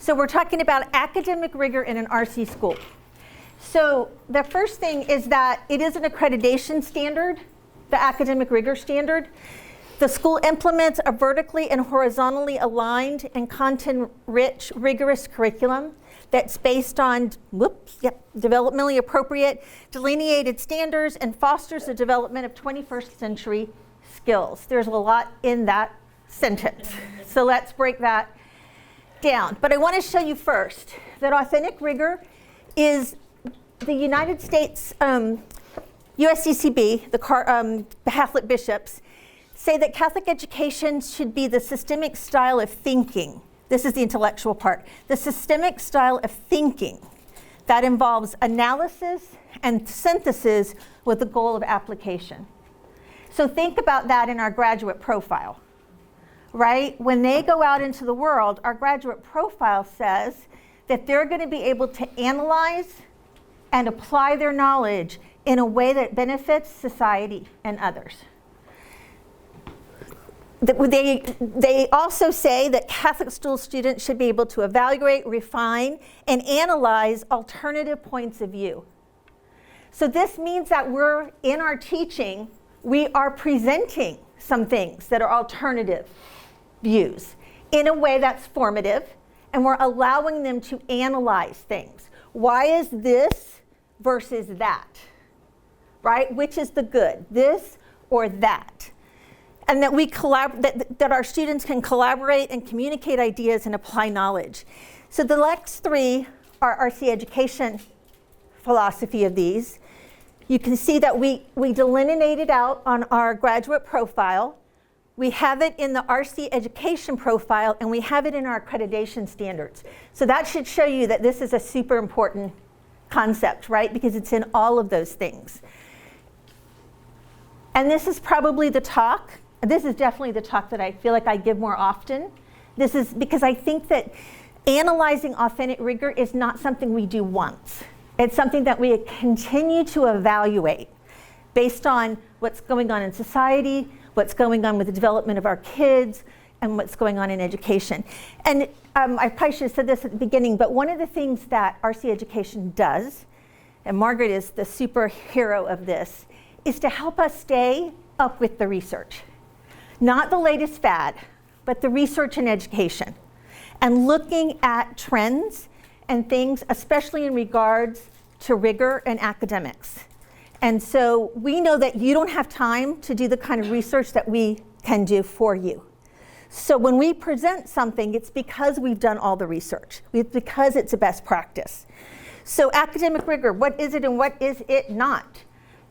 So we're talking about academic rigor in an RC school. So the first thing is that it is an accreditation standard, the academic rigor standard. The school implements a vertically and horizontally aligned and content-rich, rigorous curriculum that's based on, developmentally appropriate, delineated standards and fosters the development of 21st century skills. There's a lot in that sentence. So let's break that down. But I want to show you first that authentic rigor is the United States USCCB, the Catholic bishops, say that Catholic education should be the systemic style of thinking. This is the intellectual part. The systemic style of thinking that involves analysis and synthesis with the goal of application. So think about that in our graduate profile, right? When they go out into the world, our graduate profile says that they're going to be able to analyze and apply their knowledge in a way that benefits society and others. They also say that Catholic school students should be able to evaluate, refine, and analyze alternative points of view. So this means that we're, in our teaching, we are presenting some things that are alternative views in a way that's formative, and we're allowing them to analyze things. Why is this versus that, right? Which is the good, this or that? And that that our students can collaborate and communicate ideas and apply knowledge. So the next three are RC education philosophy of these. You can see that we delineated out on our graduate profile. We have it in the RC education profile, and we have it in our accreditation standards. So that should show you that this is a super important concept, right? Because it's in all of those things. And this is probably the talk. This is definitely the talk that I feel like I give more often. This is because I think that analyzing authentic rigor is not something we do once. It's something that we continue to evaluate based on what's going on in society, what's going on with the development of our kids, and what's going on in education. And I probably should have said this at the beginning, but one of the things that RC education does, and Margaret is the superhero of this, is to help us stay up with the research. Not the latest fad, but the research in education. And looking at trends and things, especially in regards to rigor and academics. And so we know that you don't have time to do the kind of research that we can do for you. So when we present something, it's because we've done all the research. It's because it's a best practice. So academic rigor, what is it and what is it not?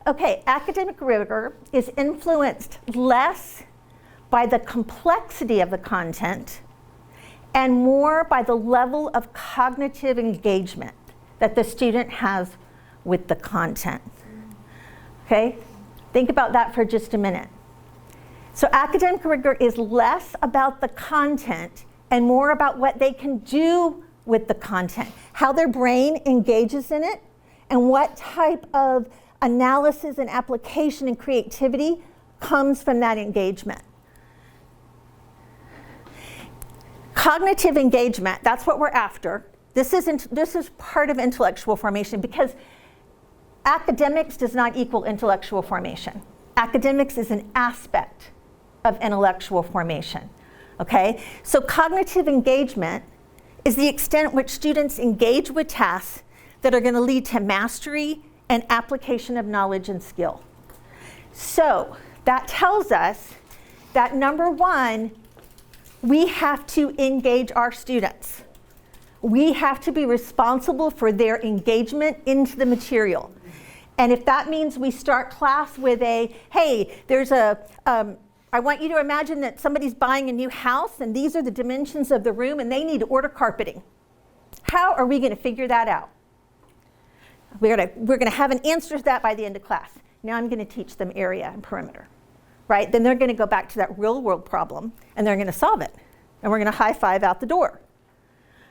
Okay, academic rigor is influenced less by the complexity of the content and more by the level of cognitive engagement that the student has with the content. Okay, think about that for just a minute. So academic rigor is less about the content and more about what they can do with the content, how their brain engages in it, and what type of analysis and application and creativity comes from that engagement. Cognitive engagement, that's what we're after. This is part of intellectual formation because academics does not equal intellectual formation. Academics is an aspect of intellectual formation, okay? So cognitive engagement is the extent which students engage with tasks that are going to lead to mastery and application of knowledge and skill. So that tells us that number one, we have to engage our students. We have to be responsible for their engagement into the material. And if that means we start class with hey, there's I want you to imagine that somebody's buying a new house and these are the dimensions of the room and they need to order carpeting. How are we going to figure that out? We're going to have an answer to that by the end of class. Now I'm going to teach them area and perimeter, right? Then they're going to go back to that real world problem and they're going to solve it. And we're going to high five out the door,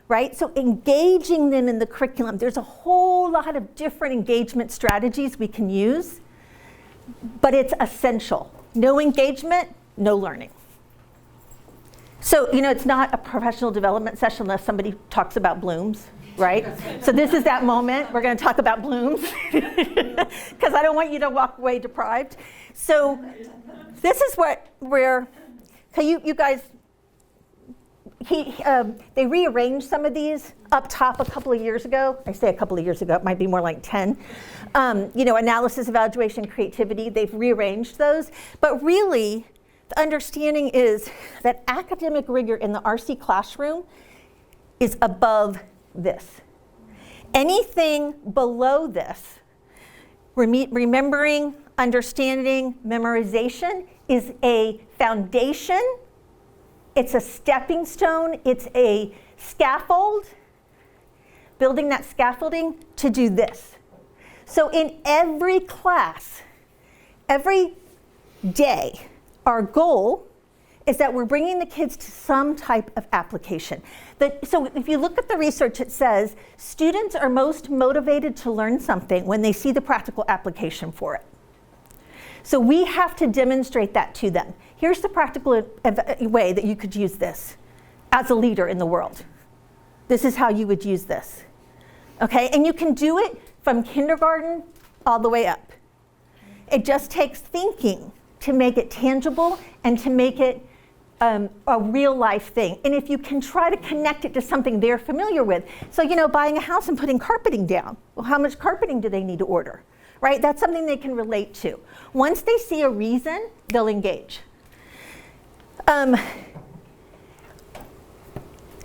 right? So engaging them in the curriculum, there's a whole lot of different engagement strategies we can use, but it's essential. No engagement, no learning. So, it's not a professional development session unless somebody talks about blooms, right? So this is that moment. We're going to talk about blooms because I don't want you to walk away deprived. So this is where you guys, they rearranged some of these up top a couple of years ago. I say a couple of years ago, it might be more like 10. Analysis, evaluation, creativity, they've rearranged those. But really, the understanding is that academic rigor in the RC classroom is above this. Anything below this, remembering, understanding, memorization, is a foundation. It's a stepping stone. It's a scaffold, building that scaffolding to do this. So in every class, every day, our goal is that we're bringing the kids to some type of application. So if you look at the research, it says students are most motivated to learn something when they see the practical application for it. So we have to demonstrate that to them. Here's the practical way that you could use this as a leader in the world. This is how you would use this. Okay, and you can do it from kindergarten all the way up. It just takes thinking to make it tangible and to make it a real life thing. And if you can try to connect it to something they're familiar with. So, buying a house and putting carpeting down. Well, how much carpeting do they need to order? Right? That's something they can relate to. Once they see a reason, they'll engage.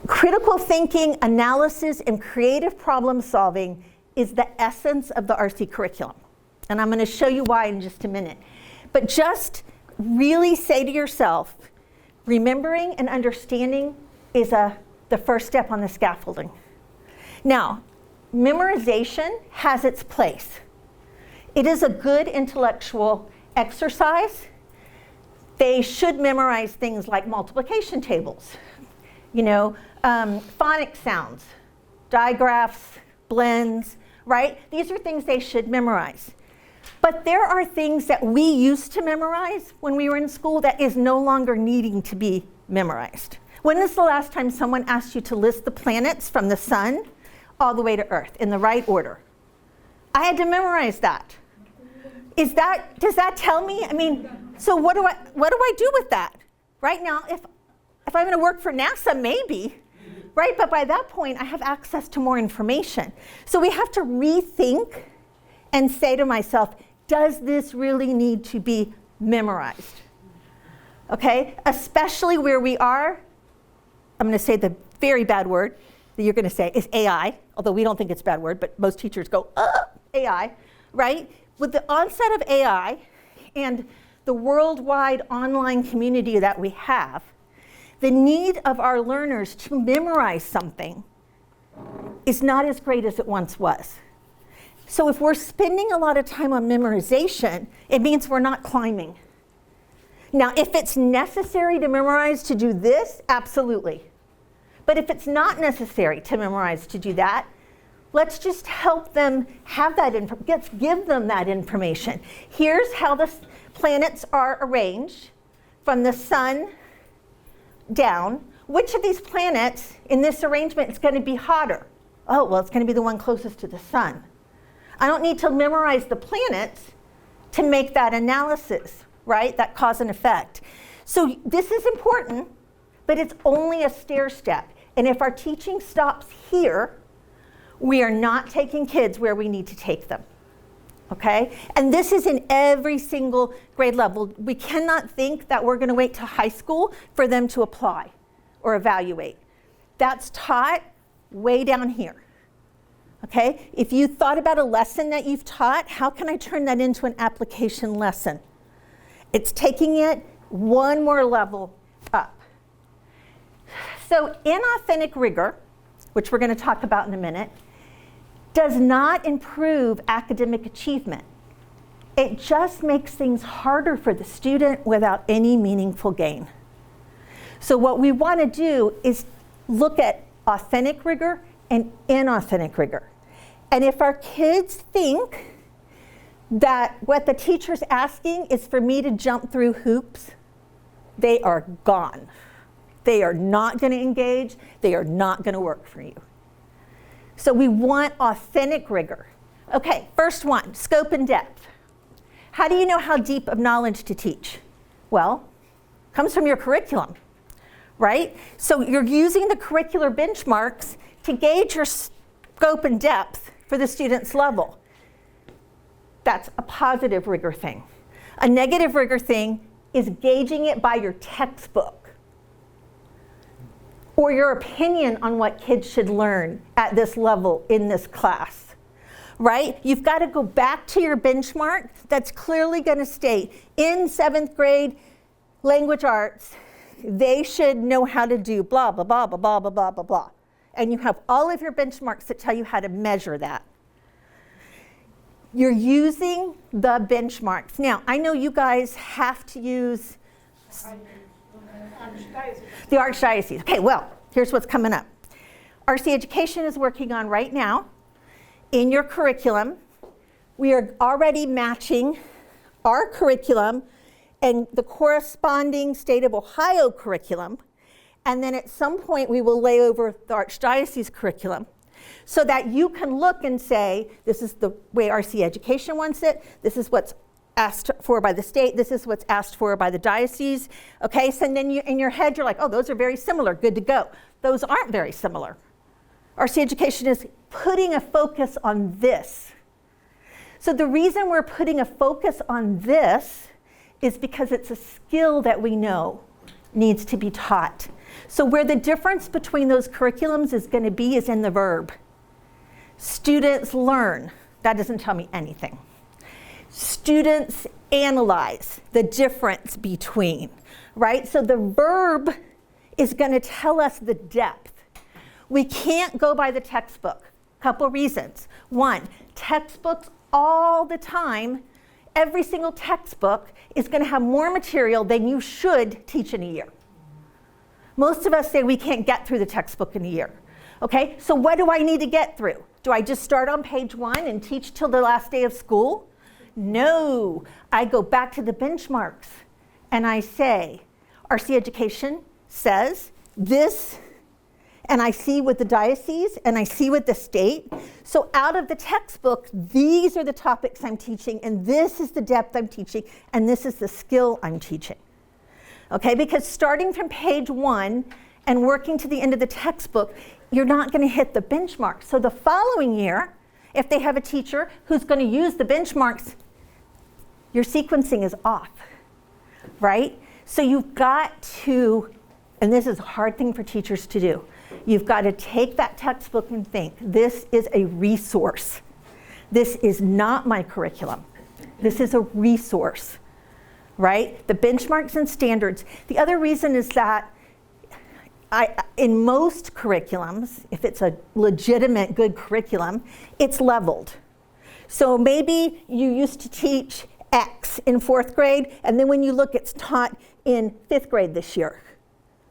Critical thinking, analysis, and creative problem solving is the essence of the RC curriculum. And I'm going to show you why in just a minute. But just really say to yourself, remembering and understanding is the first step on the scaffolding. Now, memorization has its place. It is a good intellectual exercise. They should memorize things like multiplication tables, phonic sounds, digraphs, blends, right? These are things they should memorize. But there are things that we used to memorize when we were in school that is no longer needing to be memorized. When is the last time someone asked you to list the planets from the sun all the way to Earth in the right order? I had to memorize that. Does that tell me? So what do I do with that? Right now, if I'm going to work for NASA, maybe, right? But by that point, I have access to more information. So we have to rethink and say to myself, does this really need to be memorized? Okay, especially where we are, I'm going to say the very bad word that you're going to say is AI, although we don't think it's a bad word, but most teachers go, AI, right? With the onset of AI and the worldwide online community that we have, the need of our learners to memorize something is not as great as it once was. So if we're spending a lot of time on memorization, it means we're not climbing. Now, if it's necessary to memorize to do this, absolutely. But if it's not necessary to memorize to do that, let's just help them have that let's give them that information. Here's how the planets are arranged from the sun down. Which of these planets in this arrangement is going to be hotter? Oh, well, it's going to be the one closest to the sun. I don't need to memorize the planets to make that analysis, right? That cause and effect. So this is important, but it's only a stair step. And if our teaching stops here, we are not taking kids where we need to take them, okay? And this is in every single grade level. We cannot think that we're going to wait till high school for them to apply or evaluate. That's taught way down here, okay? If you thought about a lesson that you've taught, how can I turn that into an application lesson? It's taking it one more level up. So inauthentic rigor, which we're going to talk about in a minute, does not improve academic achievement. It just makes things harder for the student without any meaningful gain. So what we want to do is look at authentic rigor and inauthentic rigor. And if our kids think that what the teacher's asking is for me to jump through hoops, they are gone. They are not going to engage. They are not going to work for you. So we want authentic rigor. Okay, first one, scope and depth. How do you know how deep of knowledge to teach? Well, comes from your curriculum, right? So you're using the curricular benchmarks to gauge your scope and depth for the student's level. That's a positive rigor thing. A negative rigor thing is gauging it by your textbook or your opinion on what kids should learn at this level in this class, right? You've got to go back to your benchmark that's clearly going to state in 7th grade language arts, they should know how to do blah, blah, blah, blah, blah, blah, blah, blah, blah. And you have all of your benchmarks that tell you how to measure that. You're using the benchmarks. Now, I know you guys have to use the Archdiocese. Okay, well, here's what's coming up. RC Education is working on right now, in your curriculum, we are already matching our curriculum and the corresponding state of Ohio curriculum, and then at some point we will lay over the Archdiocese curriculum so that you can look and say, this is the way RC Education wants it, this is what's asked for by the state, this is what's asked for by the diocese, okay? So then you, in your head, you're like, oh, those are very similar, good to go. Those aren't very similar. RC Education is putting a focus on this. So the reason we're putting a focus on this is because it's a skill that we know needs to be taught. So where the difference between those curriculums is going to be is in the verb. Students learn. That doesn't tell me anything. Students analyze the difference between, right? So the verb is going to tell us the depth. We can't go by the textbook. Couple reasons. One, textbooks all the time, every single textbook is going to have more material than you should teach in a year. Most of us say we can't get through the textbook in a year. Okay, so what do I need to get through? Do I just start on page 1 and teach till the last day of school? No, I go back to the benchmarks and I say, RC Education says this, and I see with the diocese and I see with the state. So out of the textbook, these are the topics I'm teaching, and this is the depth I'm teaching, and this is the skill I'm teaching. Okay, because starting from page 1 and working to the end of the textbook, you're not going to hit the benchmark. So the following year, if they have a teacher who's going to use the benchmarks, your sequencing is off, right? So you've got to, and this is a hard thing for teachers to do, you've got to take that textbook and think, this is a resource. This is not my curriculum. This is a resource, right? The benchmarks and standards. The other reason is that in most curriculums, if it's a legitimate good curriculum, it's leveled. So maybe you used to teach X in 4th grade, and then when you look, it's taught in 5th grade this year,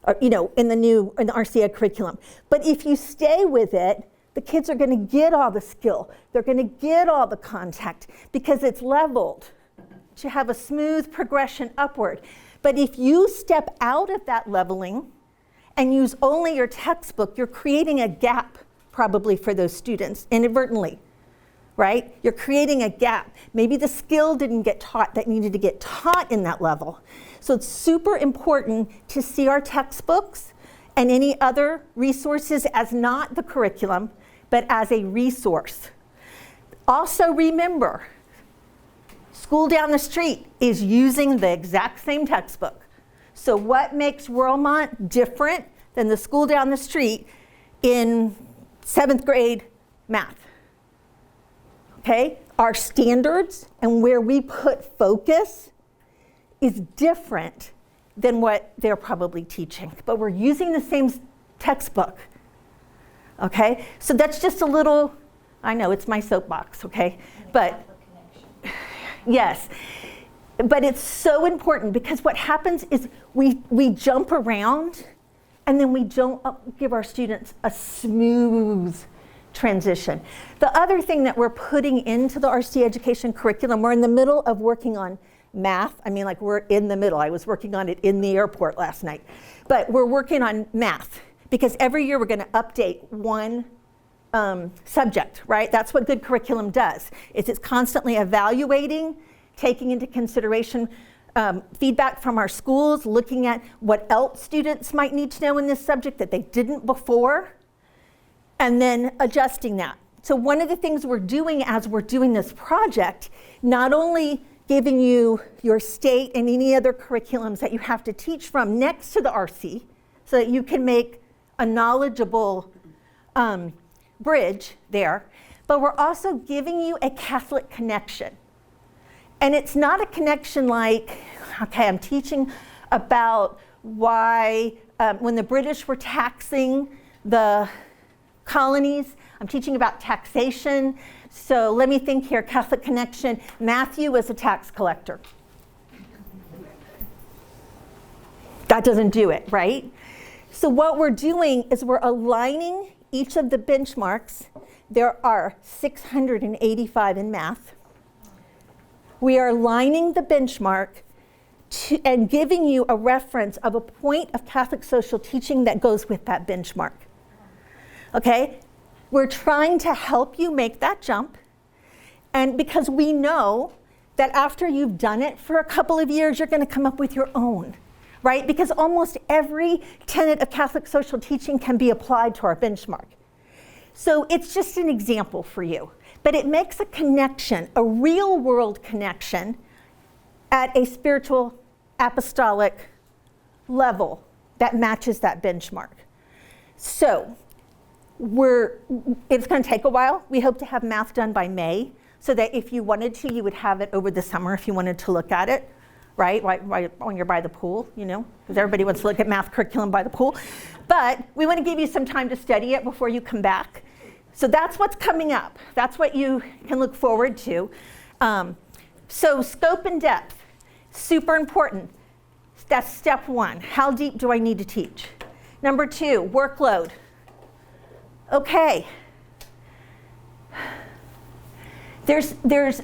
or, you know, in the RC Ed curriculum. But if you stay with it, the kids are going to get all the skill. They're going to get all the contact because it's leveled to have a smooth progression upward. But if you step out of that leveling and use only your textbook, you're creating a gap probably for those students inadvertently, right? You're creating a gap. Maybe the skill didn't get taught that needed to get taught in that level. So it's super important to see our textbooks and any other resources as not the curriculum, but as a resource. Also remember, school down the street is using the exact same textbook. So what makes Roermond different than the school down the street in 7th grade math? Okay, our standards and where we put focus is different than what they're probably teaching, but we're using the same textbook. Okay, so that's just a little, I know it's my soapbox, okay, but yes. But it's so important because what happens is we jump around and then we don't give our students a smooth transition. The other thing that we're putting into the RC Education curriculum, we're in the middle of working on math. I mean, like we're in the middle. I was working on it in the airport last night. But we're working on math because every year we're going to update one subject, right? That's what good curriculum does. It's constantly evaluating, taking into consideration feedback from our schools, looking at what else students might need to know in this subject that they didn't before, and then adjusting that. So one of the things we're doing as we're doing this project, not only giving you your state and any other curriculums that you have to teach from next to the RC so that you can make a knowledgeable bridge there, but we're also giving you a Catholic connection. And it's not a connection like, okay, I'm teaching about why when the British were taxing the colonies, I'm teaching about taxation. So let me think here, Catholic connection. Matthew was a tax collector. That doesn't do it, right? So what we're doing is we're aligning each of the benchmarks. There are 685 in math. We are aligning the benchmark and giving you a reference of a point of Catholic social teaching that goes with that benchmark. Okay? We're trying to help you make that jump, and because we know that after you've done it for a couple of years, you're going to come up with your own, right? Because almost every tenet of Catholic social teaching can be applied to our benchmark. So it's just an example for you, but it makes a connection, a real world connection at a spiritual apostolic level that matches that benchmark. So it's going to take a while. We hope to have math done by May so that if you wanted to, you would have it over the summer if you wanted to look at it, right when you're by the pool, you know, because everybody wants to look at math curriculum by the pool. But we want to give you some time to study it before you come back. So that's what's coming up. That's what you can look forward to. So scope and depth, super important. That's step one. How deep do I need to teach? Number two, workload. Okay. There's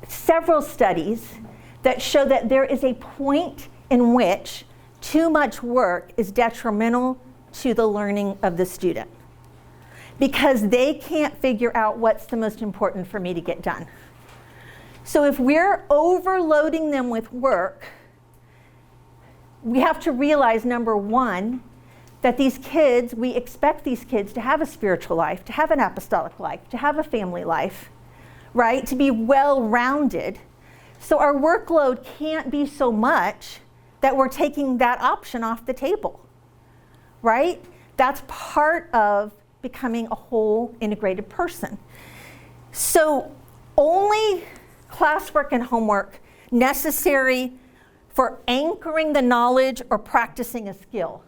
several studies that show that there is a point in which too much work is detrimental to the learning of the student because they can't figure out what's the most important for me to get done. So if we're overloading them with work, we have to realize, number one, that these kids, we expect these kids to have a spiritual life, to have an apostolic life, to have a family life, right? To be well-rounded. So our workload can't be so much that we're taking that option off the table, right? That's part of becoming a whole integrated person. So only classwork and homework necessary for anchoring the knowledge or practicing a skill.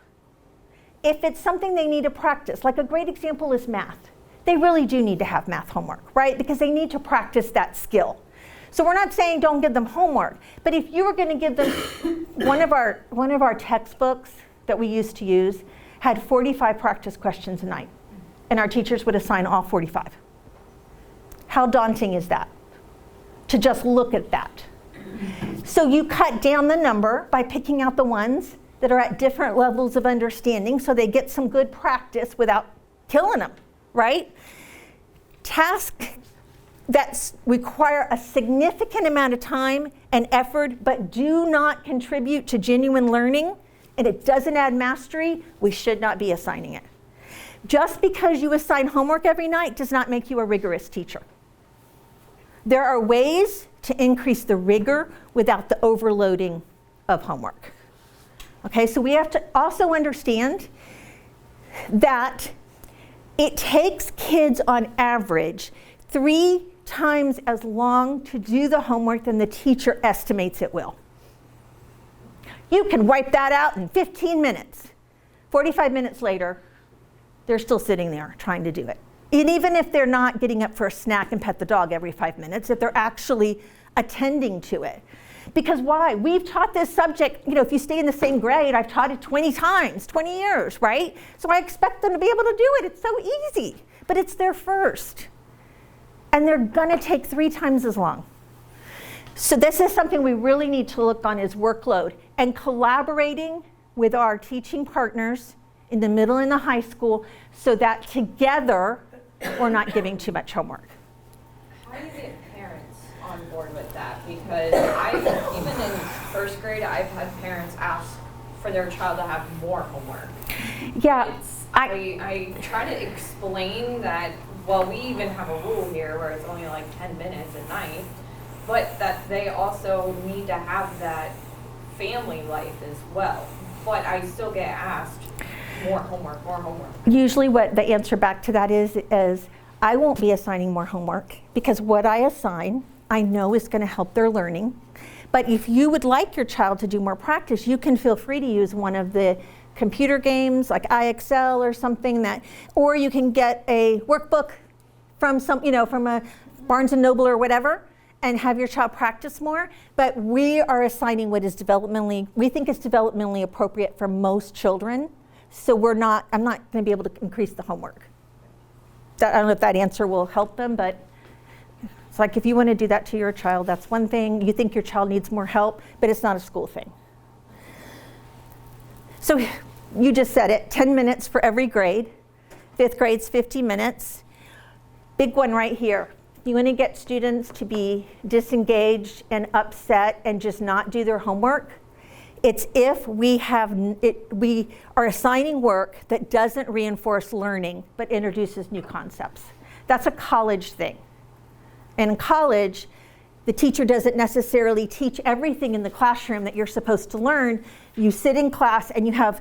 If it's something they need to practice, like a great example is math. They really do need to have math homework, right? Because they need to practice that skill. So we're not saying don't give them homework, but if you were going to give them one of our textbooks that we used to use had 45 practice questions a night, and our teachers would assign all 45. How daunting is that? To just look at that. So you cut down the number by picking out the ones that are at different levels of understanding so they get some good practice without killing them, right? Tasks that require a significant amount of time and effort but do not contribute to genuine learning and it doesn't add mastery, we should not be assigning it. Just because you assign homework every night does not make you a rigorous teacher. There are ways to increase the rigor without the overloading of homework. Okay, so we have to also understand that it takes kids on average 3 times as long to do the homework than the teacher estimates it will. You can wipe that out in 15 minutes. 45 minutes later, they're still sitting there trying to do it. And even if they're not getting up for a snack and pet the dog every 5 minutes, if they're actually attending to it. Because why? We've taught this subject, you know, if you stay in the same grade, I've taught it 20 times, 20 years, right? So I expect them to be able to do it. It's so easy, but it's their first. And they're gonna take 3 times as long. So this is something we really need to look on is workload and collaborating with our teaching partners in the middle and the high school so that together we're not giving too much homework. How do you get parents on board with that? Because even in first grade, I've had parents ask for their child to have more homework. Yeah. I try to explain that, well, we even have a rule here where it's only like 10 minutes at night, but that they also need to have that family life as well. But I still get asked more homework, more homework. Usually what the answer back to that is I won't be assigning more homework because what I assign I know is going to help their learning. But if you would like your child to do more practice, you can feel free to use one of the computer games like IXL or something that, or you can get a workbook from from a Barnes and Noble or whatever and have your child practice more. But we are assigning what is we think is developmentally appropriate for most children. So I'm not going to be able to increase the homework. I don't know if that answer will help them, but it's like if you want to do that to your child, that's one thing. You think your child needs more help, but it's not a school thing. So you just said it, 10 minutes for every grade. 5th grade's 50 minutes. Big one right here. You want to get students to be disengaged and upset and just not do their homework. It's if we are assigning work that doesn't reinforce learning but introduces new concepts. That's a college thing. And in college, the teacher doesn't necessarily teach everything in the classroom that you're supposed to learn. You sit in class and you have,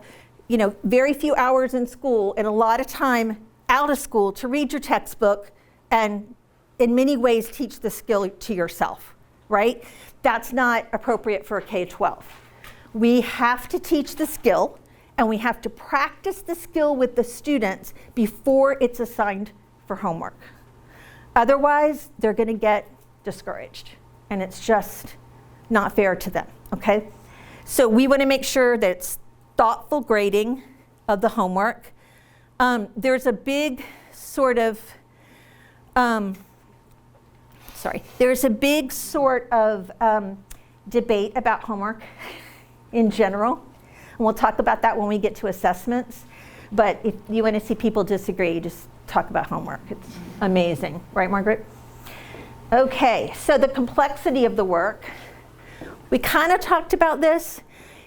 very few hours in school and a lot of time out of school to read your textbook and in many ways teach the skill to yourself, right? That's not appropriate for a K-12. We have to teach the skill and we have to practice the skill with the students before it's assigned for homework. Otherwise, they're going to get discouraged and it's just not fair to them, okay? So we want to make sure that it's thoughtful grading of the homework. There's a big sort of debate about homework in general. And we'll talk about that when we get to assessments. But if you want to see people disagree, just talk about homework. It's amazing. Right, Margaret? Okay, so the complexity of the work. We kind of talked about this.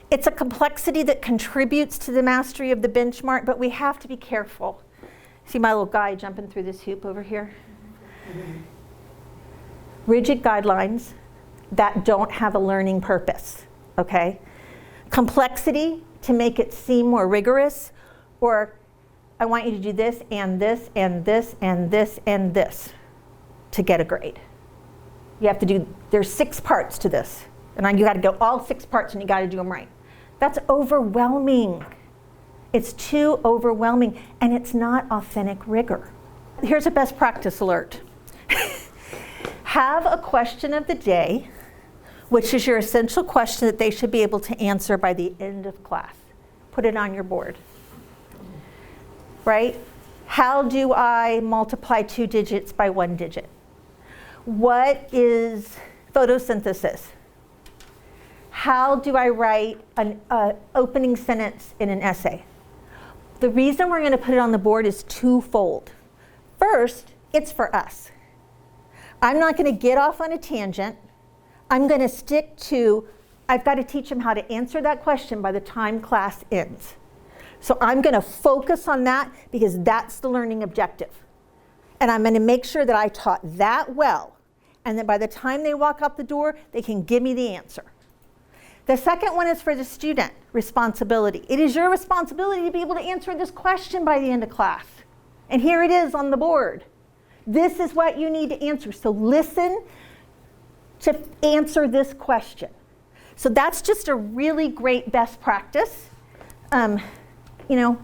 It's a complexity that contributes to the mastery of the benchmark, but we have to be careful. See my little guy jumping through this hoop over here? Rigid guidelines that don't have a learning purpose, okay? Complexity to make it seem more rigorous, or I want you to do this and this and this and this and this to get a grade. You have to do, there's 6 parts to this, and you got to go all 6 parts and you got to do them right. That's overwhelming. It's too overwhelming, and it's not authentic rigor. Here's a best practice alert. Have a question of the day, which is your essential question that they should be able to answer by the end of class. Put it on your board, right? How do I multiply 2 digits by 1 digit? What is photosynthesis? How do I write an opening sentence in an essay? The reason we're going to put it on the board is twofold. First, it's for us. I'm not going to get off on a tangent. I'm going to stick to, I've got to teach them how to answer that question by the time class ends. So I'm going to focus on that because that's the learning objective. And I'm going to make sure that I taught that well, and that by the time they walk out the door, they can give me the answer. The second one is for the student, responsibility. It is your responsibility to be able to answer this question by the end of class. And here it is on the board. This is what you need to answer. So listen to answer this question. So that's just a really great best practice. You're going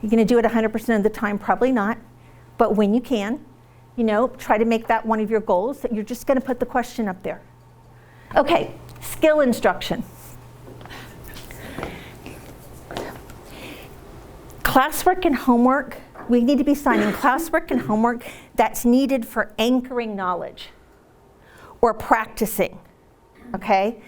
to do it 100% of the time, probably not. But when you can, try to make that one of your goals, that you're just going to put the question up there. Okay, skill instruction. Classwork and homework, we need to be assigning classwork and homework that's needed for anchoring knowledge or practicing okay?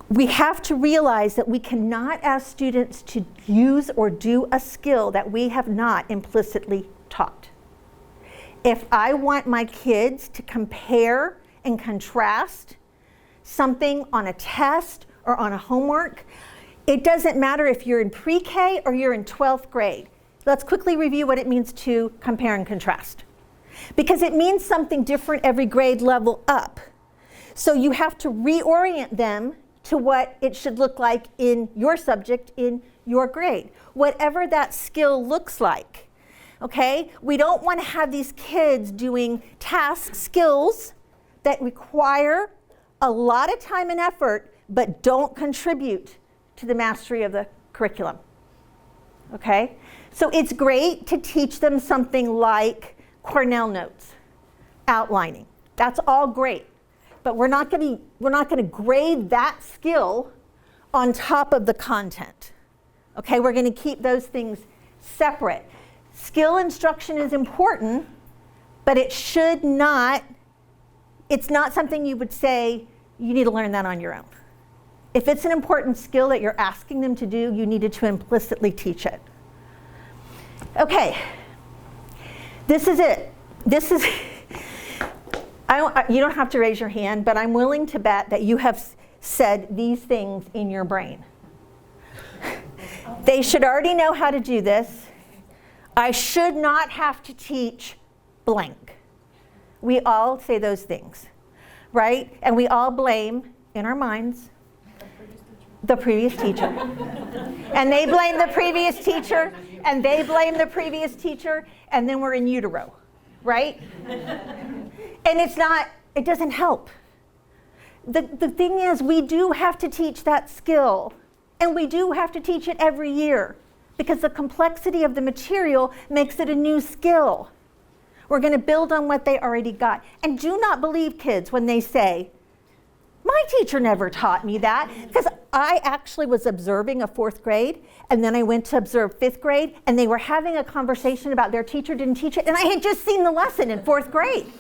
We have to realize that we cannot ask students to use or do a skill that we have not implicitly taught. If I want my kids to compare and contrast something on a test or on a homework, it doesn't matter if you're in pre-K or you're in 12th grade. Let's quickly review what it means to compare and contrast. Because it means something different every grade level up. So you have to reorient them to what it should look like in your subject, in your grade. Whatever that skill looks like, okay? We don't want to have these kids doing task skills that require a lot of time and effort, but don't contribute to the mastery of the curriculum, okay? So it's great to teach them something like Cornell notes, outlining. That's all great, but we're not going to grade that skill on top of the content, okay? We're going to keep those things separate. Skill instruction is important, but it should not, it's not something you would say, you need to learn that on your own. If it's an important skill that you're asking them to do, you needed to implicitly teach it. Okay, this is it. This is, you don't have to raise your hand, but I'm willing to bet that you have said these things in your brain. They should already know how to do this. I should not have to teach blank. We all say those things, right? And we all blame, in our minds, the previous teacher. And they blame the previous teacher, and they blame the previous teacher, and then we're in utero, right? And it doesn't help. The thing is, we do have to teach that skill, and we do have to teach it every year, because the complexity of the material makes it a new skill. We're going to build on what they already got. And do not believe kids when they say, my teacher never taught me that, because I actually was observing a 4th grade, and then I went to observe 5th grade, and they were having a conversation about their teacher didn't teach it, and I had just seen the lesson in 4th grade.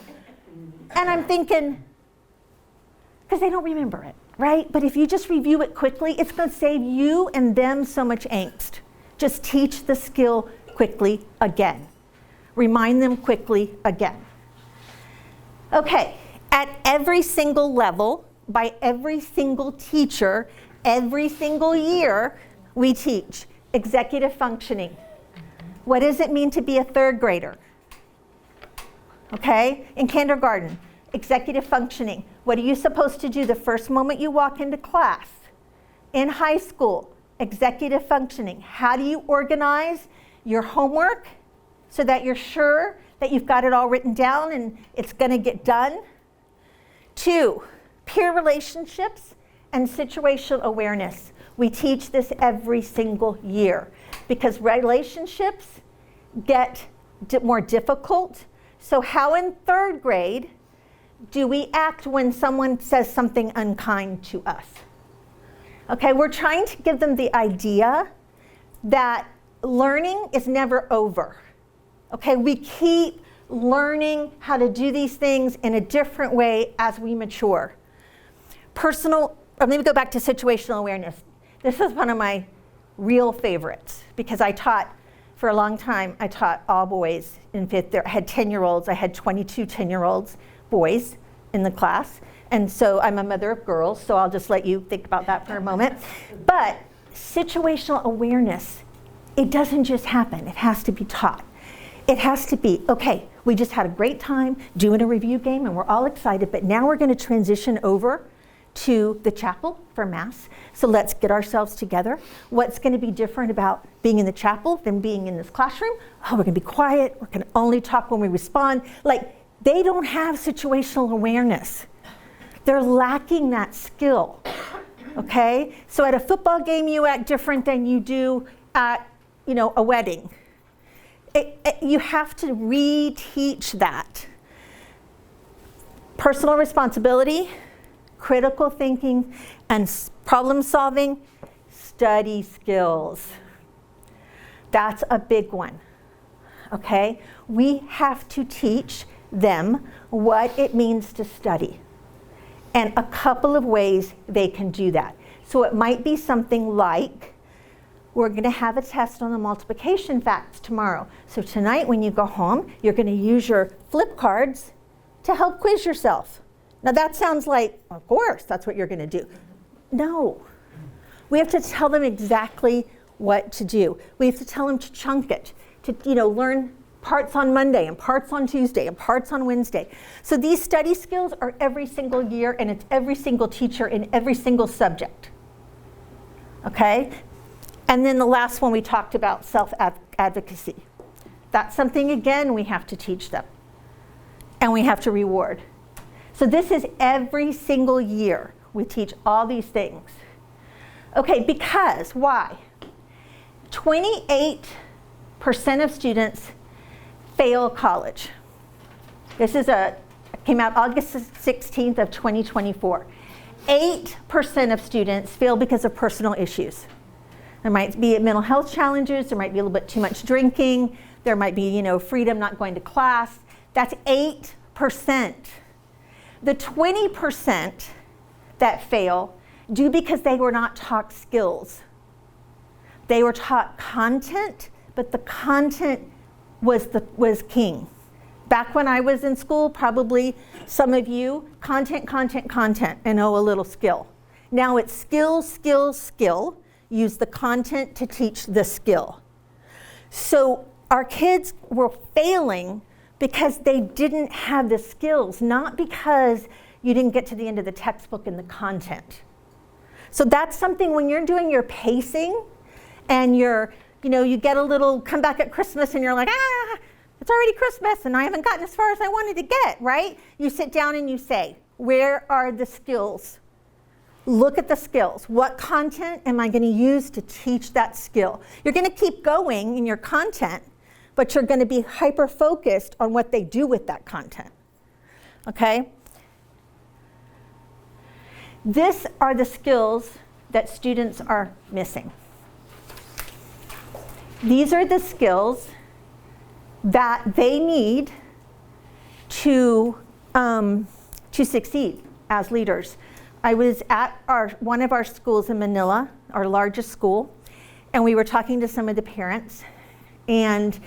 And I'm thinking, because they don't remember it, right? But if you just review it quickly, it's going to save you and them so much angst. Just teach the skill quickly again. Remind them quickly again. Okay, at every single level, by every single teacher, every single year, we teach executive functioning. What does it mean to be a 3rd grader? Okay, in kindergarten, executive functioning. What are you supposed to do the first moment you walk into class? In high school, executive functioning. How do you organize your homework so that you're sure that you've got it all written down and it's going to get done? 2, peer relationships and situational awareness. We teach this every single year because relationships get more difficult. So how in 3rd grade do we act when someone says something unkind to us? Okay, we're trying to give them the idea that learning is never over. Okay, we keep learning how to do these things in a different way as we mature. Let me go back to situational awareness. This is one of my real favorites because I taught, for a long time, I taught all boys in 5th. I had 10-year-olds. I had 22 10-year-olds boys in the class. And so I'm a mother of girls, so I'll just let you think about that for a moment. But situational awareness, it doesn't just happen. It has to be taught. It has to be, okay, we just had a great time doing a review game and we're all excited, but now we're going to transition over to the chapel for Mass. So let's get ourselves together. What's going to be different about being in the chapel than being in this classroom? Oh, we're going to be quiet. We're going to only talk when we respond. Like, they don't have situational awareness. They're lacking that skill, okay? So at a football game, you act different than you do at, a wedding. You have to reteach that. Personal responsibility, critical thinking, and problem solving, study skills. That's a big one, okay? We have to teach them what it means to study. and a couple of ways they can do that. So it might be something like, we're going to have a test on the multiplication facts tomorrow. So tonight when you go home, you're going to use your flip cards to help quiz yourself. Now that sounds like, of course, that's what you're going to do. No. We have to tell them exactly what to do. We have to tell them to chunk it, to learn parts on Monday and parts on Tuesday and parts on Wednesday. So these study skills are every single year, and it's every single teacher in every single subject. Okay? And then the last one we talked about, self-advocacy. That's something, again, we have to teach them. And we have to reward. So this is every single year we teach all these things. Okay, because, why? 28% of students fail college. This came out August 16th of 2024. 8% of students fail because of personal issues. There might be mental health challenges, there might be a little bit too much drinking, there might be, freedom not going to class. That's 8%. The 20% that fail do because they were not taught skills. They were taught content, but the content was king. Back when I was in school, probably some of you, content, and a little skill. Now it's skill. Use the content to teach the skill. So our kids were failing because they didn't have the skills, not because you didn't get to the end of the textbook and the content. So that's something when you're doing your pacing and you get a little, come back at Christmas and you're like, it's already Christmas and I haven't gotten as far as I wanted to get, right? You sit down and you say, where are the skills? Look at the skills. What content am I going to use to teach that skill? You're going to keep going in your content, but you're going to be hyper-focused on what they do with that content. Okay? These are the skills that students are missing. These are the skills that they need to succeed as leaders. I was at one of our schools in Manila, our largest school, and we were talking to some of the parents, and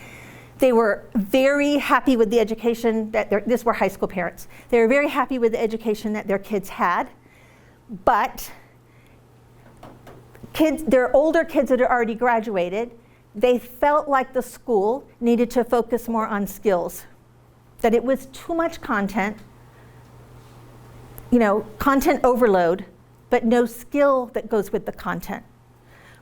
they were very happy with the education these were high school parents. They were very happy with the education that their kids had, but their older kids that had already graduated, they felt like the school needed to focus more on skills, that it was too much content, content overload, but no skill that goes with the content.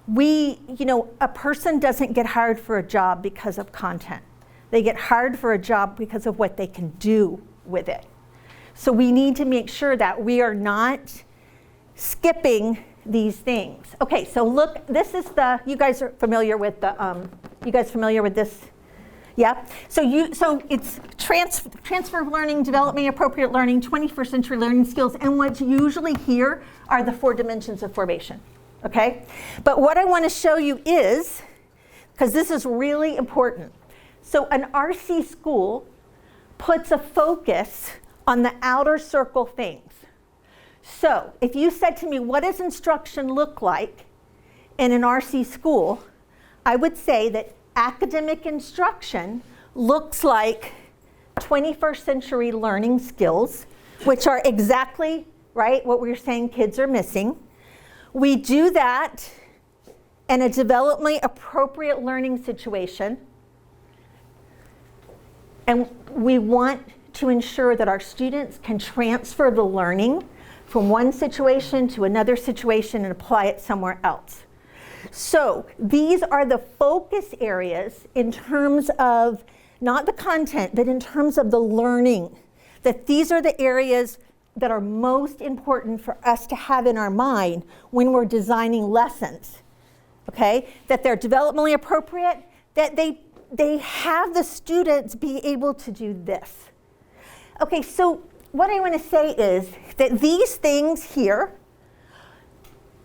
A person doesn't get hired for a job because of content. They get hired for a job because of what they can do with it. So we need to make sure that we are not skipping these things. Okay, so look, this is you guys are familiar with this? Yeah, so it's transfer of learning, development, appropriate learning, 21st century learning skills, and what's usually here are the 4 dimensions of formation, okay? But what I want to show you is, because this is really important, so an RC school puts a focus on the outer circle things. So if you said to me, what does instruction look like in an RC school, I would say that academic instruction looks like 21st century learning skills, which are exactly, right, what we were saying kids are missing. We do that in a developmentally appropriate learning situation. And we want to ensure that our students can transfer the learning from one situation to another situation and apply it somewhere else. So these are the focus areas in terms of not the content, but in terms of the learning. That these are the areas that are most important for us to have in our mind when we're designing lessons. Okay? That they're developmentally appropriate, that they have the students be able to do this. Okay, so what I want to say is that these things here,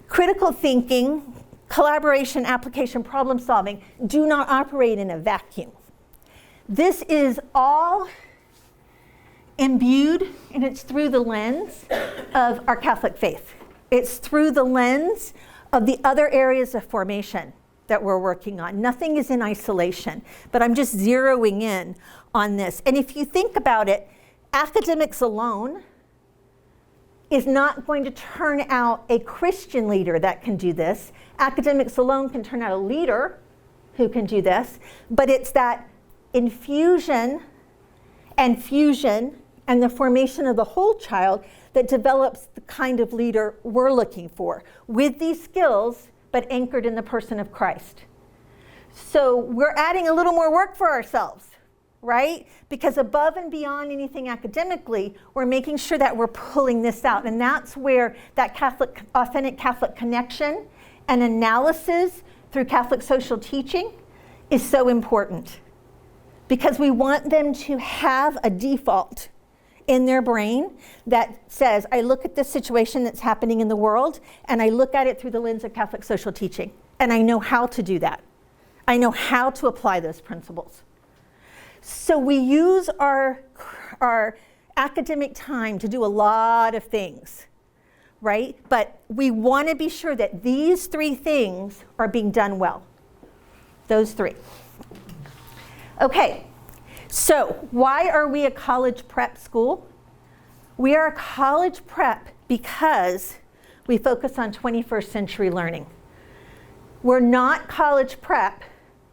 critical thinking, collaboration, application, problem solving, do not operate in a vacuum. This is all imbued, and it's through the lens of our Catholic faith. It's through the lens of the other areas of formation that we're working on. Nothing is in isolation, but I'm just zeroing in on this. And if you think about it, academics alone is not going to turn out a Christian leader that can do this. Academics alone can turn out a leader who can do this, but it's that infusion and fusion and the formation of the whole child that develops the kind of leader we're looking for with these skills, but anchored in the person of Christ. So we're adding a little more work for ourselves, right? Because above and beyond anything academically, we're making sure that we're pulling this out. And that's where that Catholic, authentic Catholic connection and analysis through Catholic social teaching is so important. Because we want them to have a default in their brain that says, I look at this situation that's happening in the world, and I look at it through the lens of Catholic social teaching. And I know how to do that. I know how to apply those principles. So we use our academic time to do a lot of things, right? But we want to be sure that these three things are being done well. Those three. Okay, so why are we a college prep school? We are a college prep because we focus on 21st century learning. We're not college prep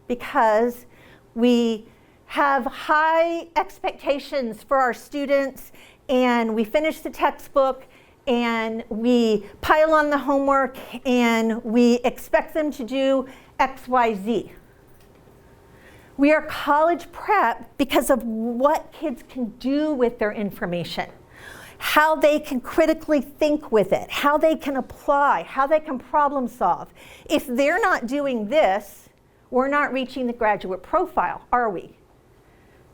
because we have high expectations for our students and we finish the textbook and we pile on the homework and we expect them to do X, Y, Z. We are college prep because of what kids can do with their information, how they can critically think with it, how they can apply, how they can problem solve. If they're not doing this, we're not reaching the graduate profile, are we?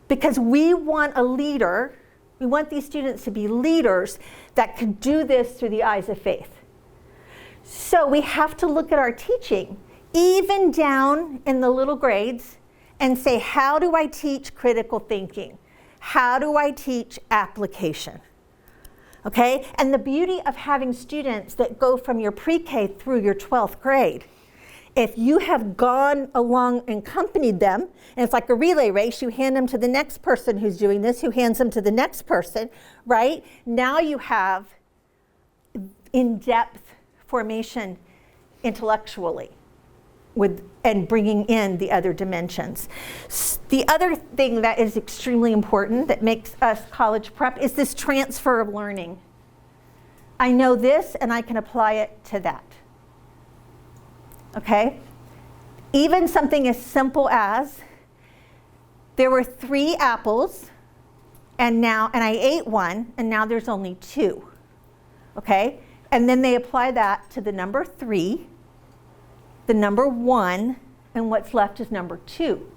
Because we want a leader, we want these students to be leaders that can do this through the eyes of faith. So we have to look at our teaching, even down in the little grades, and say, how do I teach critical thinking? How do I teach application? Okay, and the beauty of having students that go from your pre-K through your 12th grade, if you have gone along and accompanied them, and it's like a relay race, you hand them to the next person who's doing this, who hands them to the next person, right? Now you have in-depth formation intellectually and bringing in the other dimensions. The other thing that is extremely important that makes us college prep is this transfer of learning. I know this and I can apply it to that. Okay? Even something as simple as there were 3 apples and I ate one and now there's only 2. Okay? And then they apply that to the number 3, the number 1, and what's left is number 2.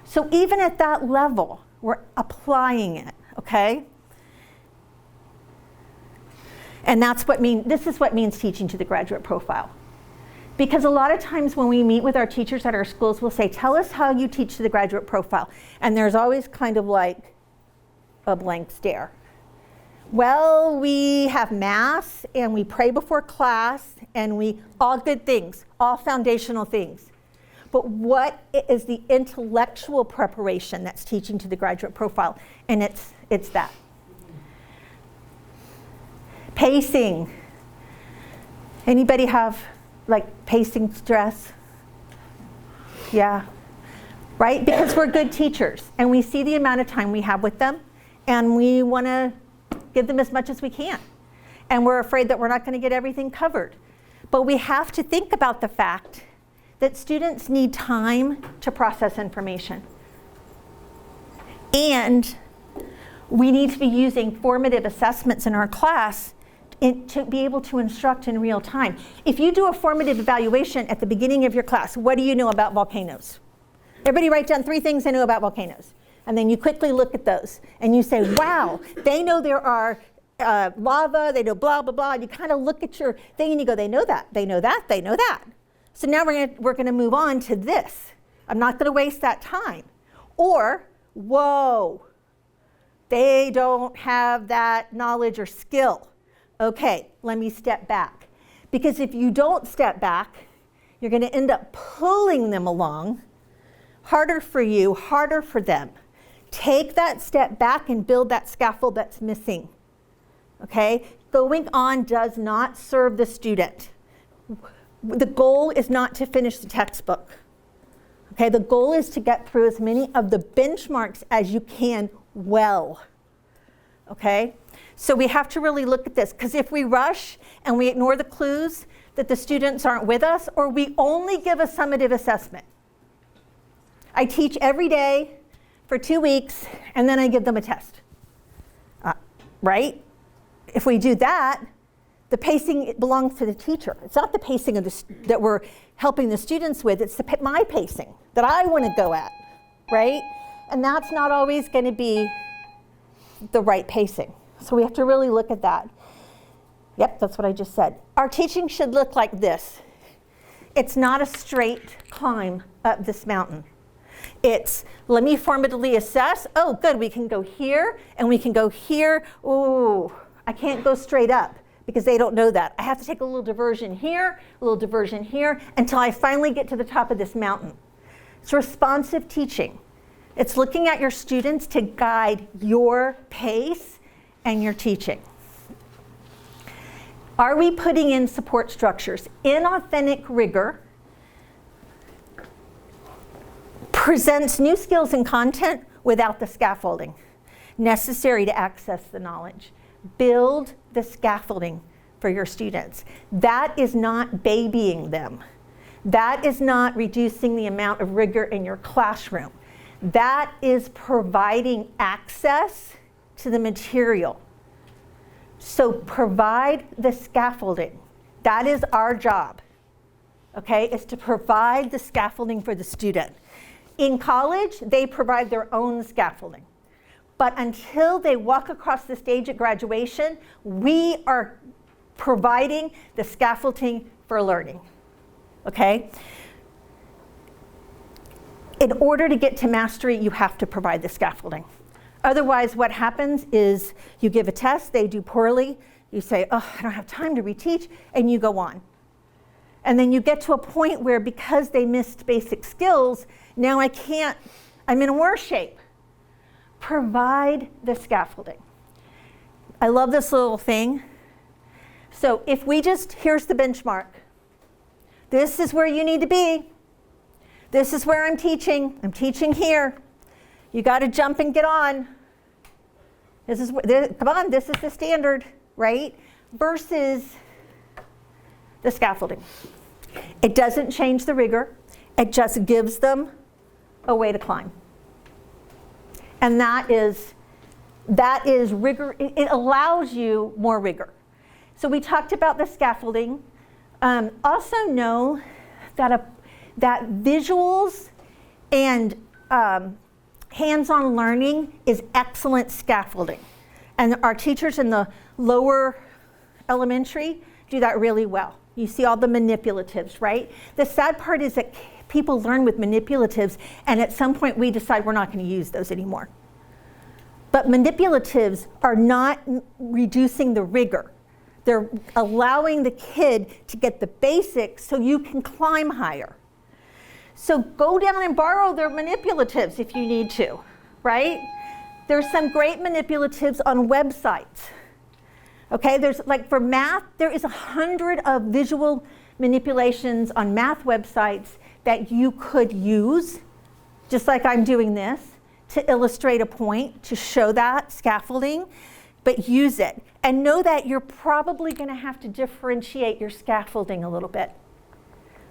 So even at that level, we're applying it, okay? And this is what means teaching to the graduate profile. Because a lot of times when we meet with our teachers at our schools, we'll say, tell us how you teach to the graduate profile. And there's always kind of like a blank stare. Well, we have mass and we pray before class and all good things, all foundational things. But what is the intellectual preparation that's teaching to the graduate profile? And it's that. Pacing. Anybody have like pacing stress? Yeah, right? Because we're good teachers and we see the amount of time we have with them and we want to give them as much as we can. And we're afraid that we're not going to get everything covered. But we have to think about the fact that students need time to process information. And we need to be using formative assessments in our class to be able to instruct in real time. If you do a formative evaluation at the beginning of your class, what do you know about volcanoes? Everybody write down 3 things they know about volcanoes. And then you quickly look at those and you say, wow, they know there are lava, they know blah, blah, blah. And you kind of look at your thing and you go, they know that, they know that, they know that. So now we're gonna move on to this. I'm not gonna waste that time. Or, whoa, They don't have that knowledge or skill. Okay, let me step back. Because if you don't step back, you're going to end up pulling them along. Harder for you, harder for them. Take that step back and build that scaffold that's missing. Okay? Going on does not serve the student. The goal is not to finish the textbook. Okay? The goal is to get through as many of the benchmarks as you can well. Okay? So we have to really look at this, because if we rush and we ignore the clues that the students aren't with us, or we only give a summative assessment. I teach every day for 2 weeks, and then I give them a test. Right? If we do that, the pacing belongs to the teacher. It's not the pacing of that we're helping the students with, it's my pacing that I want to go at, right? And that's not always going to be the right pacing. So we have to really look at that. Yep, that's what I just said. Our teaching should look like this. It's not a straight climb up this mountain. It's, let me formatively assess. Oh, good, we can go here, and we can go here. Ooh, I can't go straight up because they don't know that. I have to take a little diversion here, until I finally get to the top of this mountain. It's responsive teaching. It's looking at your students to guide your pace and your teaching. Are we putting in support structures? Inauthentic rigor presents new skills and content without the scaffolding necessary to access the knowledge. Build the scaffolding for your students. That is not babying them. That is not reducing the amount of rigor in your classroom. That is providing access to the material. So provide the scaffolding. That is our job, okay, is to provide the scaffolding for the student. In college, they provide their own scaffolding. But until they walk across the stage at graduation, we are providing the scaffolding for learning, okay? In order to get to mastery, you have to provide the scaffolding. Otherwise, what happens is you give a test, they do poorly, you say, oh, I don't have time to reteach, and you go on. And then you get to a point where because they missed basic skills, now I'm in worse shape. Provide the scaffolding. I love this little thing. So if we here's the benchmark. This is where you need to be. This is where I'm teaching here. You got to jump and get on. Come on, this is the standard, right? Versus the scaffolding. It doesn't change the rigor. It just gives them a way to climb. And that is rigor. It allows you more rigor. So we talked about the scaffolding. Also know that visuals and hands-on learning is excellent scaffolding. And our teachers in the lower elementary do that really well. You see all the manipulatives, right? The sad part is that people learn with manipulatives, and at some point we decide we're not going to use those anymore. But manipulatives are not reducing the rigor. They're allowing the kid to get the basics so you can climb higher. So go down and borrow their manipulatives if you need to, right? There's some great manipulatives on websites. Okay, there's like for math, there is 100 of visual manipulations on math websites that you could use, just like I'm doing this, to illustrate a point, to show that scaffolding, but use it. And know that you're probably going to have to differentiate your scaffolding a little bit,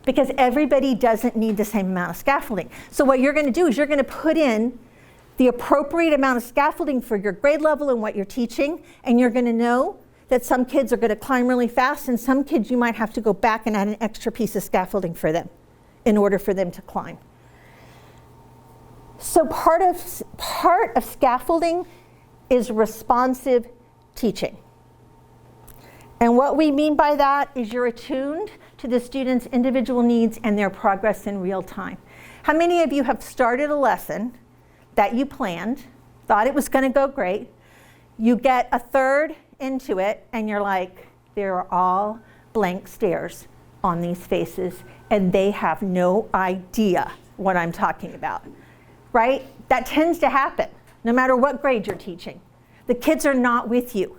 because everybody doesn't need the same amount of scaffolding. So what you're going to do is you're going to put in the appropriate amount of scaffolding for your grade level and what you're teaching, and you're going to know that some kids are going to climb really fast, and some kids you might have to go back and add an extra piece of scaffolding for them in order for them to climb. So part of scaffolding is responsive teaching. And what we mean by that is you're attuned to the students' individual needs and their progress in real time. How many of you have started a lesson that you planned thought it was going to go great. You get a third into it, and you're like, there are all blank stares on these faces, and they have no idea what I'm talking about, right? That tends to happen, no matter what grade you're teaching. The kids are not with you.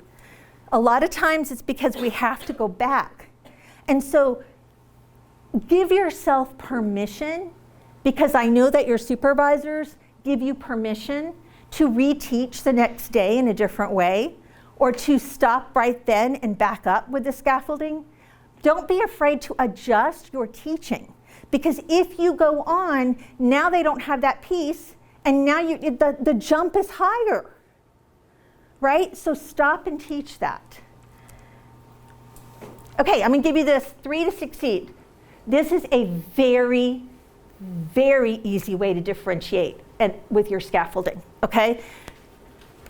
A lot of times it's because we have to go back. And so give yourself permission, because I know that your supervisors give you permission to reteach the next day in a different way, or to stop right then and back up with the scaffolding. Don't be afraid to adjust your teaching, because if you go on, now they don't have that piece, and now the jump is higher, right? So stop and teach that. Okay, I'm gonna give you this 3 to succeed. This is a very, very easy way to differentiate with your scaffolding, okay?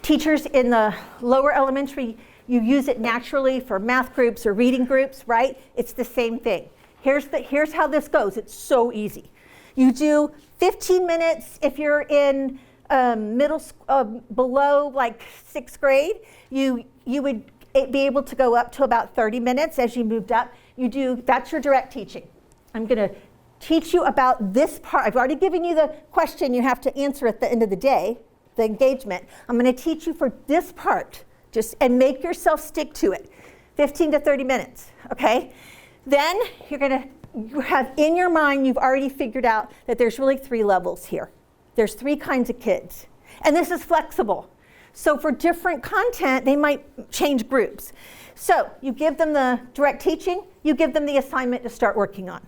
Teachers in the lower elementary, you use it naturally for math groups or reading groups, right? It's the same thing. Here's how this goes. It's so easy. You do 15 minutes if you're in middle school, below like 6th grade. You would be able to go up to about 30 minutes as you moved up. That's your direct teaching. I'm gonna teach you about this part. I've already given you the question you have to answer at the end of the day, the engagement. I'm gonna teach you for this part, and make yourself stick to it. 15 to 30 minutes, okay? Then you have in your mind, you've already figured out that there's really 3 levels here. There's 3 kinds of kids. And this is flexible. So for different content, they might change groups. So you give them the direct teaching, you give them the assignment to start working on.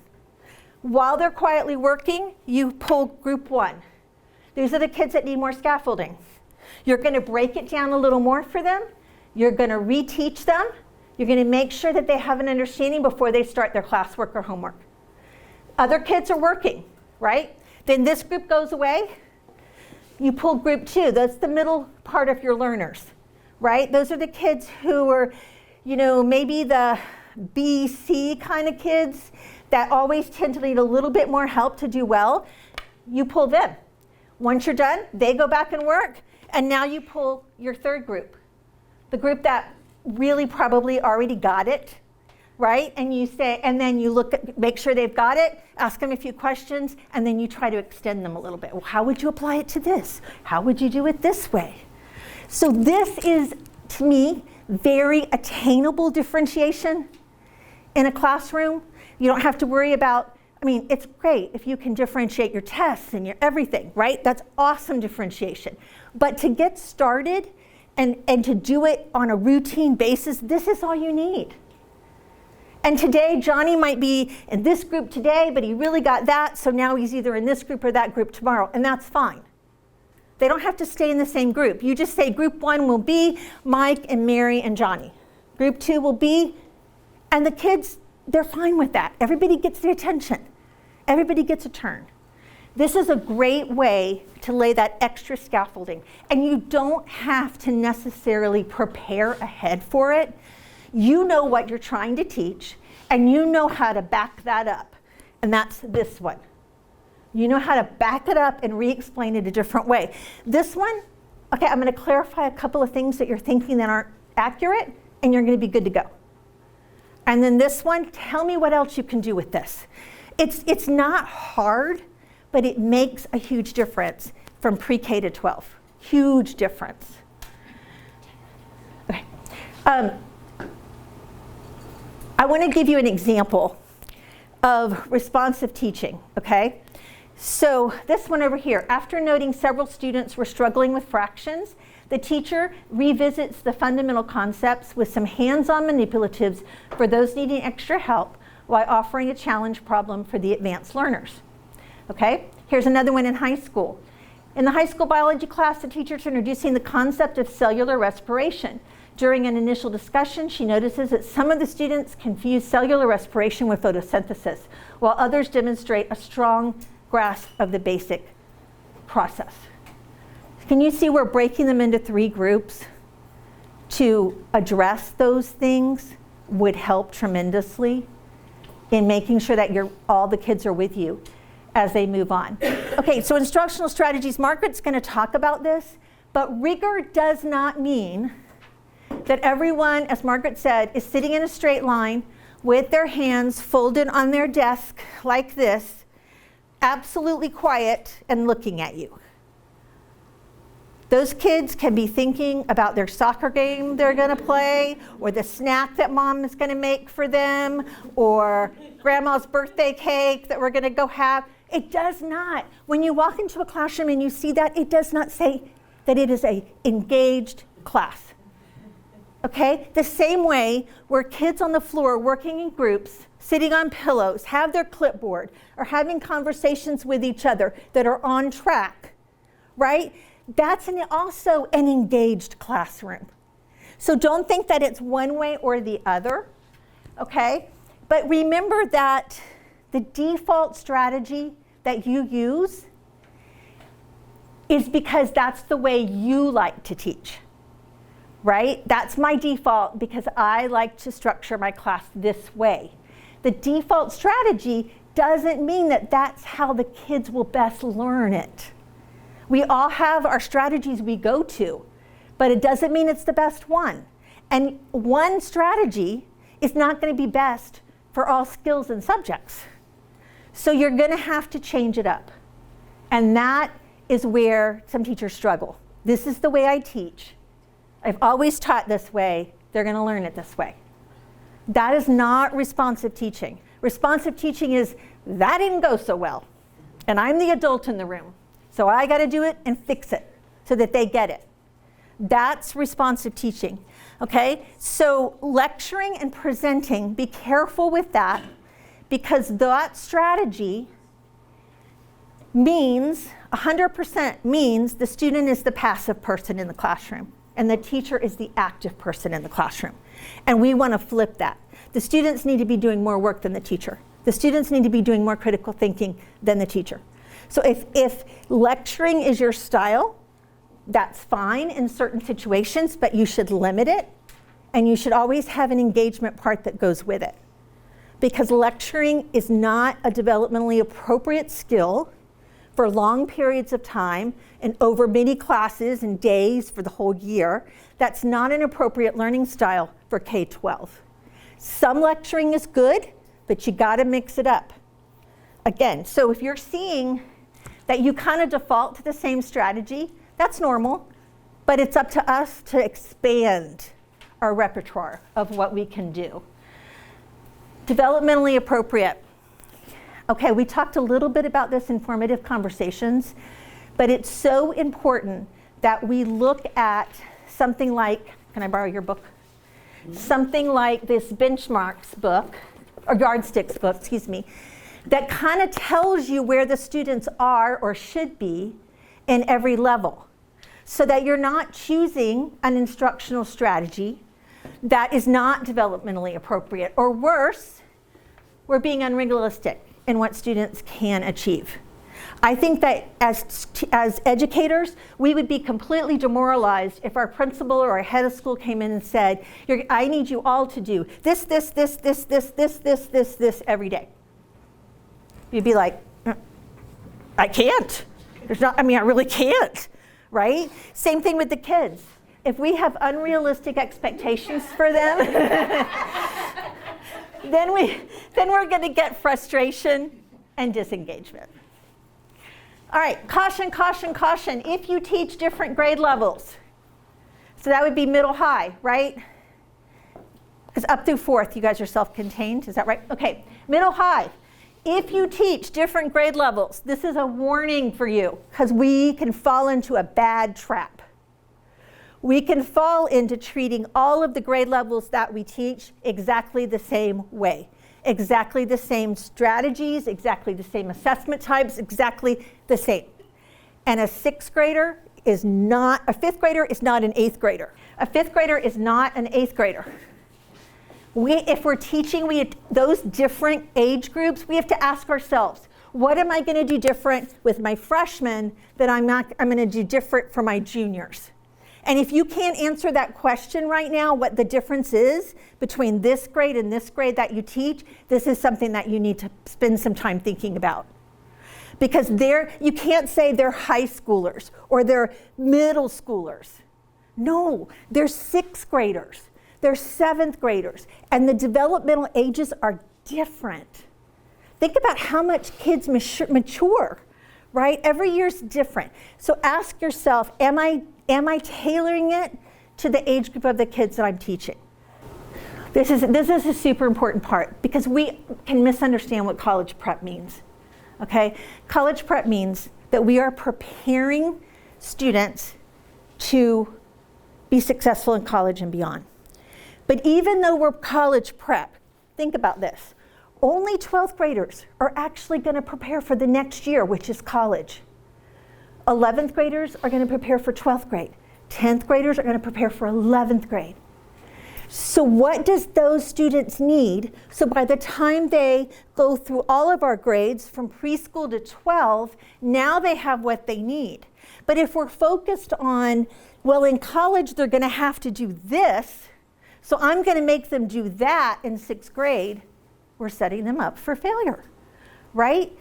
While they're quietly working, you pull group 1. These are the kids that need more scaffolding. You're gonna break it down a little more for them. You're gonna reteach them. You're gonna make sure that they have an understanding before they start their classwork or homework. Other kids are working, right? Then this group goes away. You pull group 2. That's the middle part of your learners, right? Those are the kids who are, maybe the B, C kind of kids that always tend to need a little bit more help to do well. You pull them. Once you're done, they go back and work, and now you pull your third group, the group that really probably already got it, right? And you say, and then you make sure they've got it, ask them a few questions, and then you try to extend them a little bit. Well, how would you apply it to this? How would you do it this way? So this is, to me, very attainable differentiation in a classroom. You don't have to worry about, it's great if you can differentiate your tests and your everything, right? That's awesome differentiation. But to get started and to do it on a routine basis, this is all you need. And today, Johnny might be in this group today, but he really got that, so now he's either in this group or that group tomorrow, and that's fine. They don't have to stay in the same group. You just say group 1 will be Mike and Mary and Johnny. Group 2 will be, and the kids, they're fine with that. Everybody gets the attention. Everybody gets a turn. This is a great way to lay that extra scaffolding. And you don't have to necessarily prepare ahead for it. You know what you're trying to teach, and you know how to back that up. And that's this one. You know how to back it up and re-explain it a different way. This one, okay, I'm going to clarify a couple of things that you're thinking that aren't accurate, and you're going to be good to go. And then this one, tell me what else you can do with this. It's not hard, but it makes a huge difference from pre-K to 12. Huge difference. Okay. I want to give you an example of responsive teaching, okay? So this one over here, after noting several students were struggling with fractions, the teacher revisits the fundamental concepts with some hands-on manipulatives for those needing extra help while offering a challenge problem for the advanced learners. Okay, here's another one in high school. In the high school biology class, the teacher's introducing the concept of cellular respiration. During an initial discussion, she notices that some of the students confuse cellular respiration with photosynthesis, while others demonstrate a strong grasp of the basic process. Can you see we're breaking them into 3 groups to address those things would help tremendously in making sure that all the kids are with you as they move on. Okay, so instructional strategies, Margaret's going to talk about this, But rigor does not mean that everyone, as Margaret said, is sitting in a straight line with their hands folded on their desk like this, absolutely quiet and looking at you. Those kids can be thinking about their soccer game they're going to play, or the snack that mom is going to make for them, or grandma's birthday cake that we're going to go have. It does not. When you walk into a classroom and you see that, it does not say that it is an engaged class. Okay? The same way where kids on the floor working in groups, sitting on pillows, have their clipboard, or having conversations with each other that are on track, right? That's also an engaged classroom. So don't think that it's one way or the other, okay? But remember that the default strategy that you use is because that's the way you like to teach, right? That's my default because I like to structure my class this way. The default strategy doesn't mean that that's how the kids will best learn it. We all have our strategies we go to, but it doesn't mean it's the best one. And one strategy is not going to be best for all skills and subjects. So you're going to have to change it up. And that is where some teachers struggle. This is the way I teach. I've always taught this way. They're going to learn it this way. That is not responsive teaching. Responsive teaching is, that didn't go so well, and I'm the adult in the room. So I got to do it and fix it so that they get it. That's responsive teaching, okay? So lecturing and presenting, be careful with that, because that strategy means, 100% means the student is the passive person in the classroom and the teacher is the active person in the classroom. And we want to flip that. The students need to be doing more work than the teacher. The students need to be doing more critical thinking than the teacher. So if lecturing is your style, that's fine in certain situations, but you should limit it, and you should always have an engagement part that goes with it. Because lecturing is not a developmentally appropriate skill for long periods of time and over many classes and days for the whole year. That's not an appropriate learning style for K-12. Some lecturing is good, but you gotta mix it up. Again, so if you're seeing that you kind of default to the same strategy, that's normal, but it's up to us to expand our repertoire of what we can do. Developmentally appropriate. Okay, we talked a little bit about this in formative conversations, but it's so important that we look at something like, can I borrow your book? Something like this benchmarks book, or yardsticks book, excuse me, that kind of tells you where the students are or should be in every level, so that you're not choosing an instructional strategy that is not developmentally appropriate, or worse, we're being unrealistic in what students can achieve. I think that as educators, we would be completely demoralized if our principal or our head of school came in and said, I need you all to do this every day. You'd be like, I can't. I really can't, right? Same thing with the kids. If we have unrealistic expectations for them, then we're going to get frustration and disengagement. All right, caution, caution, caution. If you teach different grade levels, so that would be middle high, right? Because up through fourth, you guys are self-contained, is that right? Okay, middle high. If you teach different grade levels, this is a warning for you, because we can fall into a bad trap. We can fall into treating all of the grade levels that we teach exactly the same way. Exactly the same strategies, exactly the same assessment types, exactly the same. And a fifth grader is not an eighth grader. A fifth grader is not an eighth grader. If we're teaching those different age groups, we have to ask ourselves, what am I going to do different with my freshmen that I'm going to do different for my juniors? And if you can't answer that question right now, what the difference is between this grade and this grade that you teach, this is something that you need to spend some time thinking about. because you can't say they're high schoolers or they're middle schoolers. No, they're 6th graders, they're 7th graders, and the developmental ages are different. Think about how much kids mature, right? Every year's different. So ask yourself, am I tailoring it to the age group of the kids that I'm teaching? This is a super important part because we can misunderstand what college prep means, okay? College prep means that we are preparing students to be successful in college and beyond. But even though we're college prep, think about this. Only 12th graders are actually going to prepare for the next year, which is college. 11th graders are going to prepare for 12th grade. 10th graders are going to prepare for 11th grade. So what does those students need? So by the time they go through all of our grades from preschool to 12, now they have what they need. But if we're focused on, well, in college they're going to have to do this, so I'm going to make them do that in 6th grade, we're setting them up for failure, right?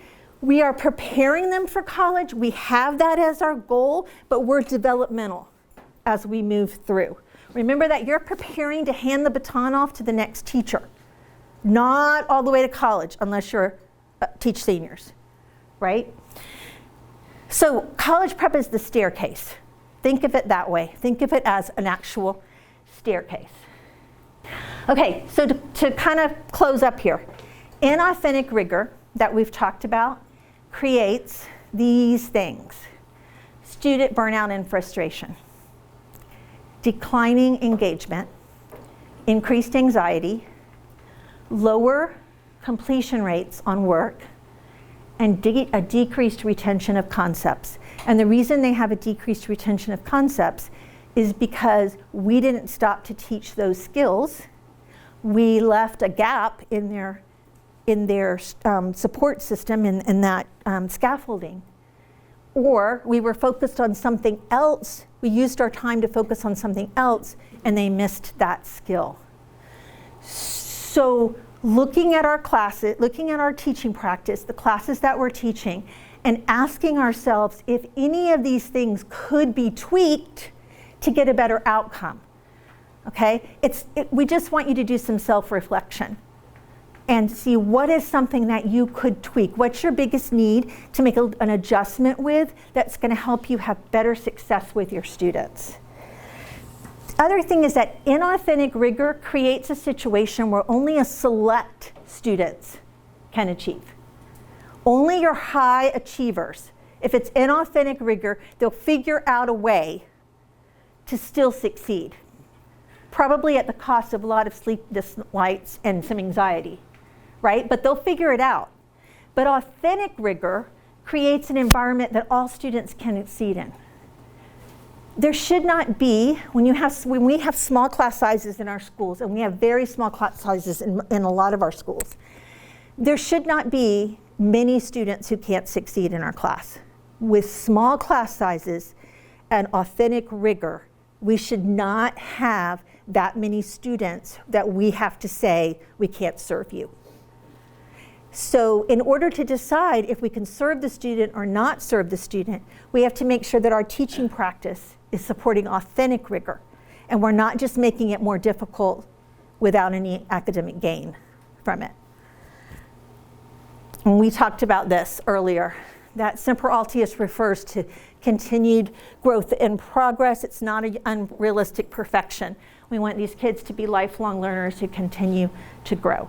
We are preparing them for college. We have that as our goal, but we're developmental as we move through. Remember that you're preparing to hand the baton off to the next teacher, not all the way to college unless you're teach seniors, right? So college prep is the staircase. Think of it that way. Think of it as an actual staircase. Okay, so to kind of close up here, inauthentic rigor that we've talked about creates these things: student burnout and frustration, declining engagement, increased anxiety, lower completion rates on work, and a decreased retention of concepts. And the reason they have a decreased retention of concepts is because we didn't stop to teach those skills. We left a gap in their support system, in that scaffolding. Or we were focused on something else. We used our time to focus on something else, and they missed that skill. So looking at our classes, looking at our teaching practice, the classes that we're teaching, and asking ourselves if any of these things could be tweaked to get a better outcome, okay? We just want you to do some self-reflection and see what is something that you could tweak. What's your biggest need to make an adjustment with that's going to help you have better success with your students? Other thing is that inauthentic rigor creates a situation where only a select students can achieve. Only your high achievers. If it's inauthentic rigor, they'll figure out a way to still succeed, probably at the cost of a lot of sleepless nights and some anxiety, right? But they'll figure it out. But authentic rigor creates an environment that all students can succeed in. There should not be, when we have small class sizes in our schools, and we have very small class sizes in a lot of our schools, there should not be many students who can't succeed in our class. With small class sizes and authentic rigor, we should not have that many students that we have to say we can't serve you. So in order to decide if we can serve the student or not serve the student, we have to make sure that our teaching practice is supporting authentic rigor, and we're not just making it more difficult without any academic gain from it. And we talked about this earlier, that Semper Altius refers to continued growth in progress. It's not an unrealistic perfection. We want these kids to be lifelong learners who continue to grow.